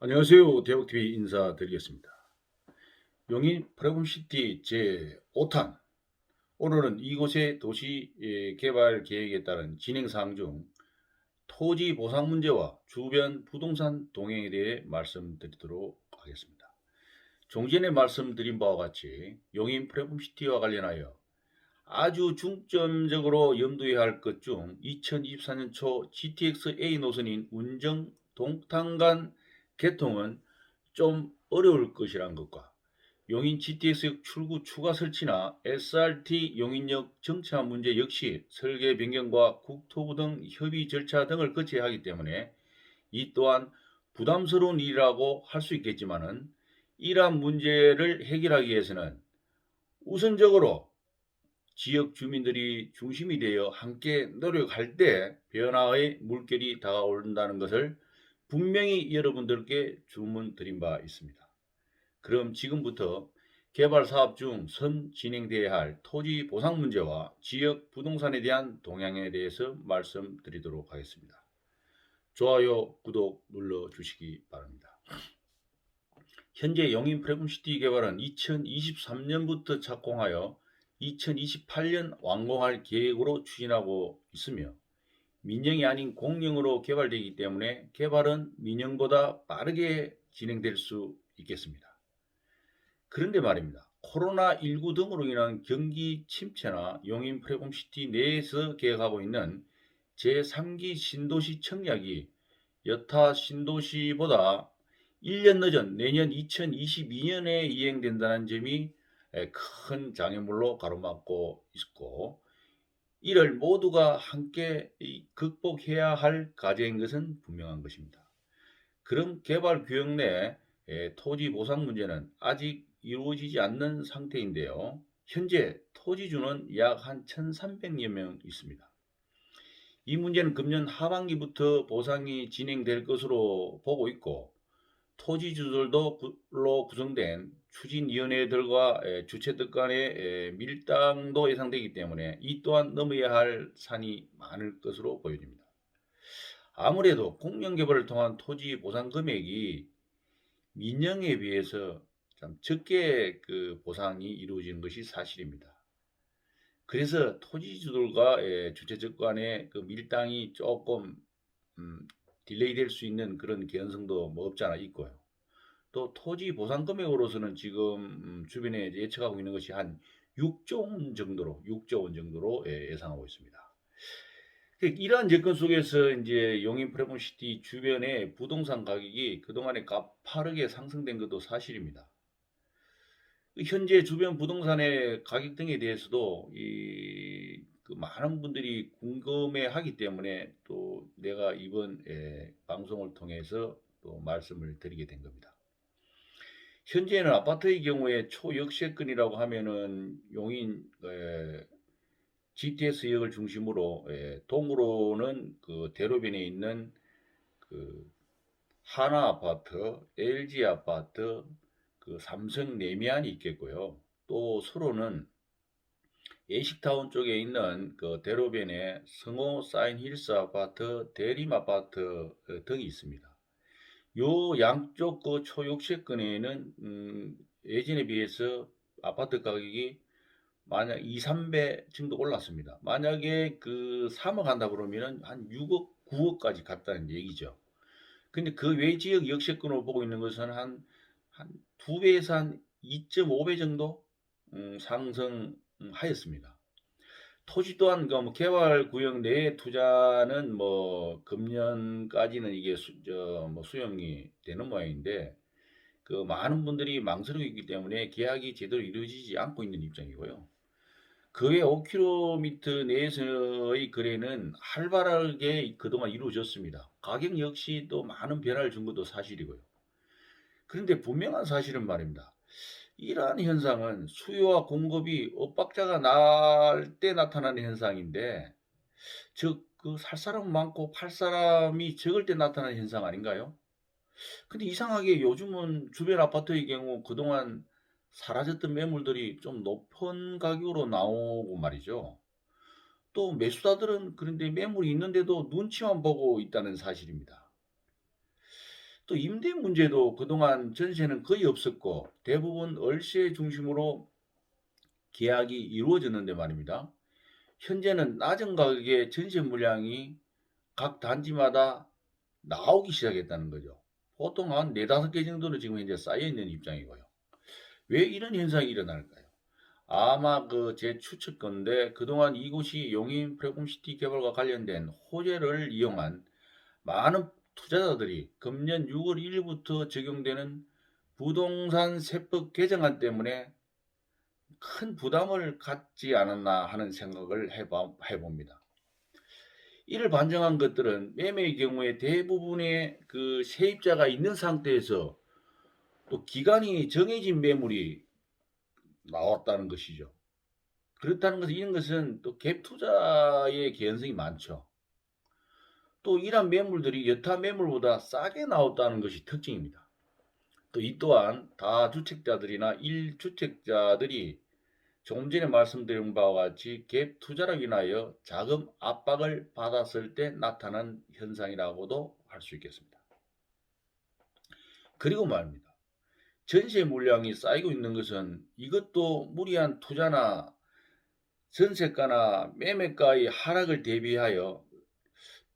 안녕하세요. 대박TV 인사드리겠습니다. 용인 프레움시티 제5탄. 오늘은 이곳의 도시 개발 계획에 따른 진행 사항 중 토지 보상 문제와 주변 부동산 동향에 대해 말씀드리도록 하겠습니다. 종전에 말씀드린 바와 같이 용인 프레움시티와 관련하여 아주 중점적으로 염두해야 할 것 중 2024년 초 GTX-A 노선인 운정 동탄간 개통은 좀 어려울 것이란 것과 용인 GTX역 출구 추가 설치나 SRT 용인역 정차 문제 역시 설계 변경과 국토부 등 협의 절차 등을 거쳐야 하기 때문에 이 또한 부담스러운 일이라고 할 수 있겠지만은 이러한 문제를 해결하기 위해서는 우선적으로 지역 주민들이 중심이 되어 함께 노력할 때 변화의 물결이 다가온다는 것을 분명히 여러분들께 주문드린 바 있습니다. 그럼 지금부터 개발 사업 중 선 진행돼야 할 토지 보상 문제와 지역 부동산에 대한 동향에 대해서 말씀드리도록 하겠습니다. 좋아요, 구독 눌러주시기 바랍니다. 현재 용인 프레움시티 개발은 2023년부터 착공하여 2028년 완공할 계획으로 추진하고 있으며 민영이 아닌 공영으로 개발되기 때문에 개발은 민영보다 빠르게 진행될 수 있겠습니다. 그런데 말입니다. 코로나19 등으로 인한 경기 침체나 용인 프레움시티 내에서 계획하고 있는 제3기 신도시 청약이 여타 신도시보다 1년 늦은 내년 2022년에 이행된다는 점이 큰 장애물로 가로막고 있고 이를 모두가 함께 극복해야 할 과제인 것은 분명한 것입니다. 그럼 개발 구역 내 토지 보상 문제는 아직 이루어지지 않는 상태인데요. 현재 토지주는 약 한 1,300여 명 있습니다. 이 문제는 금년 하반기부터 보상이 진행될 것으로 보고 있고 토지주들로 구성된 추진위원회들과 주체들 간의 밀당도 예상되기 때문에 이 또한 넘어야 할 산이 많을 것으로 보여집니다. 아무래도 공영개발을 통한 토지 보상 금액이 민영에 비해서 좀 적게 그 보상이 이루어지는 것이 사실입니다. 그래서 토지주들과 주체적 간의 그 밀당이 조금 딜레이 될 수 있는 그런 개연성도 뭐 없지 않아 있고요. 또 토지 보상 금액으로서는 지금 주변에 예측하고 있는 것이 한 6조 원 정도로 예상하고 있습니다. 이러한 접근 속에서 이제 용인 프레움시티 주변의 부동산 가격이 그동안에 가파르게 상승된 것도 사실입니다. 현재 주변 부동산의 가격 등에 대해서도 그 많은 분들이 궁금해하기 때문에 또 내가 이번 방송을 통해서 또 말씀을 드리게 된 겁니다. 현재는 아파트의 경우에 초역세권이라고 하면은 용인 GTS역을 중심으로 동으로는 그 대로변에 있는 그 하나아파트, LG아파트, 그 삼성 레미안이 있겠고요. 또 서로는 예식타운 쪽에 있는 그 대로변에 성호 사인힐스 아파트, 대림 아파트 등이 있습니다. 요 양쪽 그 초역세권에는 예전에 비해서 아파트 가격이 만약 2, 3배 정도 올랐습니다. 만약에 그 3억 한다 그러면은 한 6억, 9억까지 갔다는 얘기죠. 근데 그 외 지역 역세권으로 보고 있는 것은 한 2배에서 한 2.5배 정도 상승하였습니다. 토지 또한 그뭐 개발 구역 내에 투자는 뭐 금년까지는 이게 뭐 수용이 되는 모양인데 그 많은 분들이 망설이고 있기 때문에 계약이 제대로 이루어지지 않고 있는 입장이고요. 그 외 5km 내에서의 거래는 활발하게 그동안 이루어졌습니다. 가격 역시 또 많은 변화를 준 것도 사실이고요. 그런데 분명한 사실은 말입니다. 이러한 현상은 수요와 공급이 엇박자가 날 때 나타나는 현상인데, 즉, 그 살 사람 많고 팔 사람이 적을 때 나타나는 현상 아닌가요? 근데 이상하게 요즘은 주변 아파트의 경우 그동안 사라졌던 매물들이 좀 높은 가격으로 나오고 말이죠. 또 매수자들은 그런데 매물이 있는데도 눈치만 보고 있다는 사실입니다. 또 임대 문제도 그동안 전세는 거의 없었고 대부분 월세 중심으로 계약이 이루어졌는데 말입니다. 현재는 낮은 가격의 전세 물량이 각 단지마다 나오기 시작했다는 거죠. 보통 한 4~5개 정도는 지금 현재 쌓여 있는 입장이고요. 왜 이런 현상이 일어날까요? 아마 제 추측건데 그동안 이곳이 용인 플랫폼시티 개발과 관련된 호재를 이용한 많은 투자자들이 금년 6월 1일부터 적용되는 부동산 세법 개정안 때문에 큰 부담을 갖지 않았나 하는 생각을 해봅니다. 이를 반영한 것들은 매매의 경우에 대부분의 세입자가 있는 상태에서 또 기간이 정해진 매물이 나왔다는 것이죠. 그렇다는 것은 이런 것은 또 갭 투자의 개연성이 많죠. 또 이러한 매물들이 여타 매물보다 싸게 나왔다는 것이 특징입니다. 또 이 또한 다주택자들이나 1주택자들이 조금 전에 말씀드린 바와 같이 갭 투자로 인하여 자금 압박을 받았을 때 나타난 현상이라고도 할 수 있겠습니다. 그리고 말입니다. 전세 물량이 쌓이고 있는 것은 이것도 무리한 투자나 전세가나 매매가의 하락을 대비하여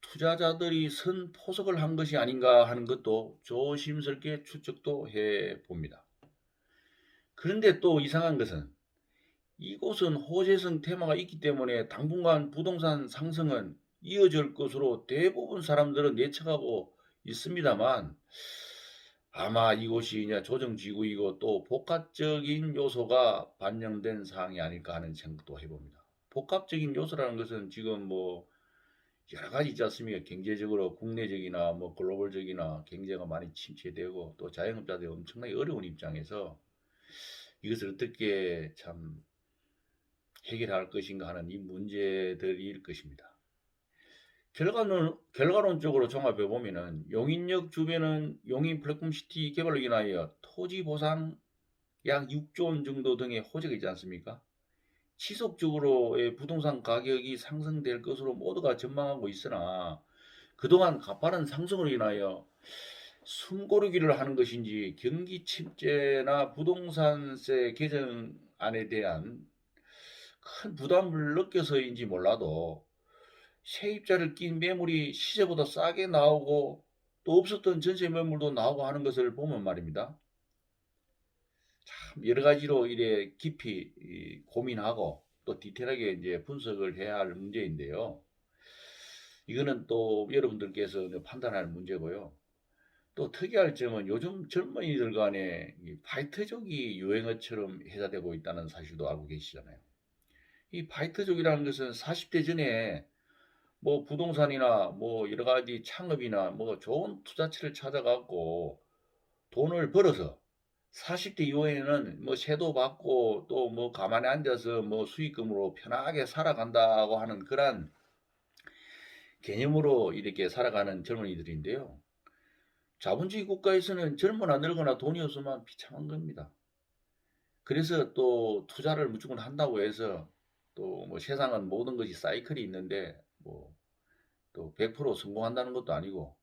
투자자들이 선포석을 한 것이 아닌가 하는 것도 조심스럽게 추측도 해봅니다. 그런데 또 이상한 것은 이곳은 호재성 테마가 있기 때문에 당분간 부동산 상승은 이어질 것으로 대부분 사람들은 예측하고 있습니다만 아마 이곳이 이제 조정지구이고 또 복합적인 요소가 반영된 사항이 아닐까 하는 생각도 해봅니다. 복합적인 요소라는 것은 지금 여러 가지 있지 않습니까? 경제적으로 국내적이나 글로벌적이나 경제가 많이 침체되고 또 자영업자들이 엄청나게 어려운 입장에서 이것을 어떻게 참 해결할 것인가 하는 이 문제들일 것입니다. 결과론적으로 종합해 보면은 용인역 주변은 용인 플랫폼시티 개발로 인하여 토지 보상 약 6조 원 정도 등의 호재가 있지 않습니까? 지속적으로의 부동산 가격이 상승될 것으로 모두가 전망하고 있으나 그동안 가파른 상승으로 인하여 숨고르기를 하는 것인지 경기 침체나 부동산세 개정안에 대한 큰 부담을 느껴서인지 몰라도 세입자를 낀 매물이 시세보다 싸게 나오고 또 없었던 전세 매물도 나오고 하는 것을 보면 말입니다. 참 여러 가지로 이래 깊이 고민하고 또 디테일하게 이제 분석을 해야 할 문제인데요. 이거는 또 여러분들께서 판단할 문제고요. 또 특이할 점은 요즘 젊은이들 간에 파이터족이 유행어처럼 회자되고 있다는 사실도 알고 계시잖아요. 이 파이터족이라는 것은 40대 전에 부동산이나 여러 가지 창업이나 좋은 투자처를 찾아갖고 돈을 벌어서 40대 이후에는 세도 받고 또 가만히 앉아서 수익금으로 편하게 살아간다고 하는 그런 개념으로 이렇게 살아가는 젊은이들인데요. 자본주의 국가에서는 젊거나 늙거나 돈이 없으면 비참한 겁니다. 그래서 또 투자를 무조건 한다고 해서 또 세상은 모든 것이 사이클이 있는데 또 100% 성공한다는 것도 아니고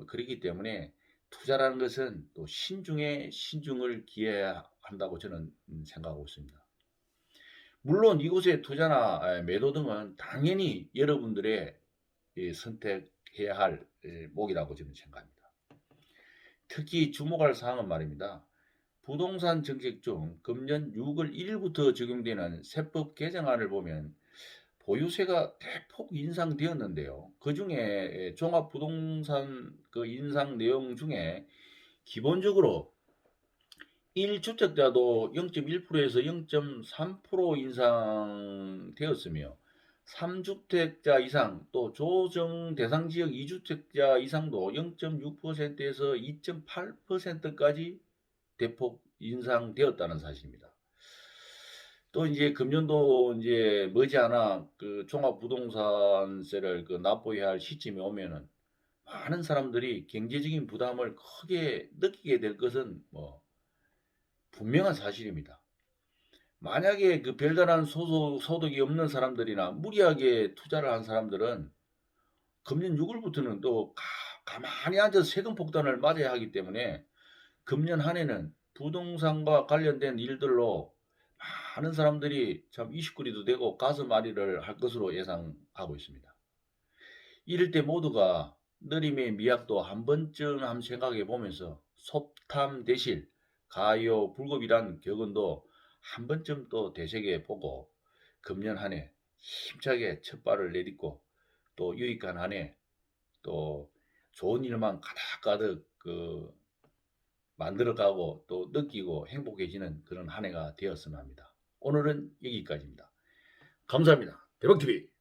그렇기 때문에 투자라는 것은 또 신중에 신중을 기해야 한다고 저는 생각하고 있습니다. 물론 이곳의 투자나 매도 등은 당연히 여러분들의 선택해야 할 목이라고 저는 생각합니다. 특히 주목할 사항은 말입니다. 부동산 정책 중 금년 6월 1일부터 적용되는 세법 개정안을 보면 보유세가 대폭 인상되었는데요. 그 중에 종합부동산 인상 내용 중에 기본적으로 1주택자도 0.1%에서 0.3% 인상되었으며 3주택자 이상 또 조정 대상 지역 2주택자 이상도 0.6%에서 2.8%까지 대폭 인상되었다는 사실입니다. 또 이제 금년도 이제 머지않아 종합부동산세를 납부해야 할 시점이 오면은 많은 사람들이 경제적인 부담을 크게 느끼게 될 것은 분명한 사실입니다. 만약에 별다른 소득이 없는 사람들이나 무리하게 투자를 한 사람들은 금년 6월부터는 또 가만히 앉아서 세금 폭탄을 맞아야 하기 때문에 금년 한 해는 부동산과 관련된 일들로 많은 사람들이 참 이슈거리도 되고 가슴앓이를 할 것으로 예상하고 있습니다. 이럴 때 모두가 느림의 미학도 한 번쯤 한번 생각해 보면서 속탐대실, 가요, 불급이란 격언도 한 번쯤 또 되새겨 보고 금년 한 해 힘차게 첫 발을 내딛고 또 유익한 한 해 또 좋은 일만 가득가득 만들어가고 또 느끼고 행복해지는 그런 한 해가 되었으면 합니다. 오늘은 여기까지입니다. 감사합니다. 대박TV.